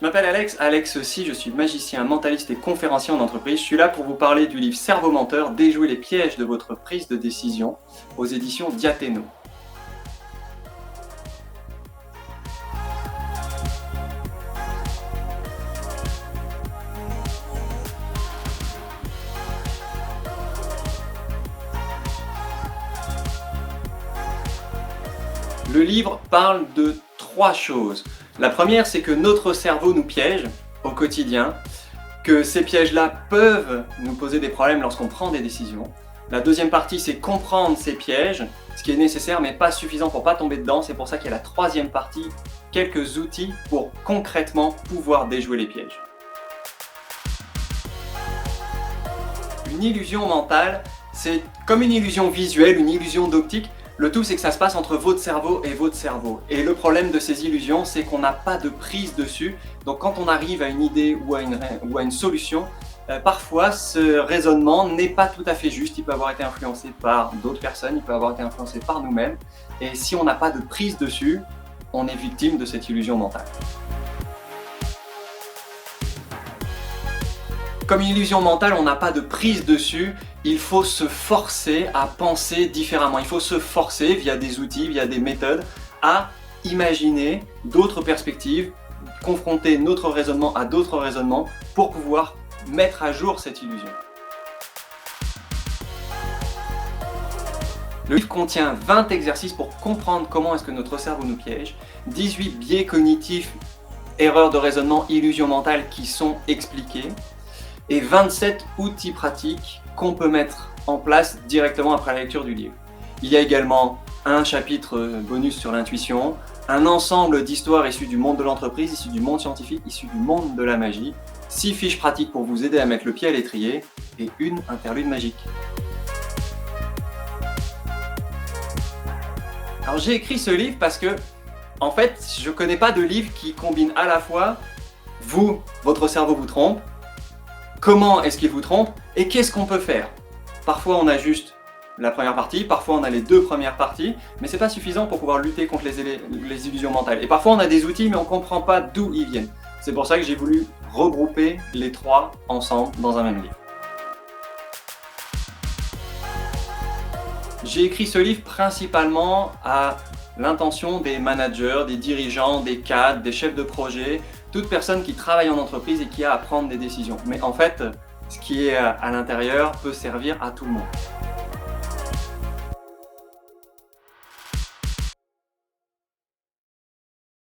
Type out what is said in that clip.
Je m'appelle Alex, Alex aussi, je suis magicien, mentaliste et conférencier en entreprise. Je suis là pour vous parler du livre Cerveau menteur, déjouer les pièges de votre prise de décision aux éditions Diathéno. Le livre parle de 3 choses. La première, c'est que notre cerveau nous piège au quotidien, que ces pièges-là peuvent nous poser des problèmes lorsqu'on prend des décisions. La deuxième partie, c'est comprendre ces pièges, ce qui est nécessaire mais pas suffisant pour pas tomber dedans. C'est pour ça qu'il y a la troisième partie, quelques outils pour concrètement pouvoir déjouer les pièges. Une illusion mentale, c'est comme une illusion visuelle, une illusion d'optique. Le tout, c'est que ça se passe entre votre cerveau et votre cerveau. Et le problème de ces illusions, c'est qu'on n'a pas de prise dessus. Donc quand on arrive à une idée ou à une solution, parfois ce raisonnement n'est pas tout à fait juste. Il peut avoir été influencé par d'autres personnes, il peut avoir été influencé par nous-mêmes. Et si on n'a pas de prise dessus, on est victime de cette illusion mentale. Comme une illusion mentale, on n'a pas de prise dessus, il faut se forcer à penser différemment. Il faut se forcer via des outils, via des méthodes, à imaginer d'autres perspectives, confronter notre raisonnement à d'autres raisonnements pour pouvoir mettre à jour cette illusion. Le livre contient 20 exercices pour comprendre comment est-ce que notre cerveau nous piège, 18 biais cognitifs, erreurs de raisonnement, illusions mentales qui sont expliquées, et 27 outils pratiques qu'on peut mettre en place directement après la lecture du livre. Il y a également un chapitre bonus sur l'intuition, un ensemble d'histoires issues du monde de l'entreprise, issues du monde scientifique, issues du monde de la magie, 6 fiches pratiques pour vous aider à mettre le pied à l'étrier et une interlude magique. Alors j'ai écrit ce livre parce que, en fait, je ne connais pas de livre qui combine à la fois votre cerveau vous trompe, comment est-ce qu'il vous trompe et qu'est-ce qu'on peut faire. Parfois on a juste la première partie, parfois on a les 2 premières parties, mais c'est pas suffisant pour pouvoir lutter contre les illusions mentales. Et parfois on a des outils mais on comprend pas d'où ils viennent. C'est pour ça que j'ai voulu regrouper les 3 ensemble dans un même livre. J'ai écrit ce livre principalement à l'intention des managers, des dirigeants, des cadres, des chefs de projet, toute personne qui travaille en entreprise et qui a à prendre des décisions. Mais en fait, ce qui est à l'intérieur peut servir à tout le monde.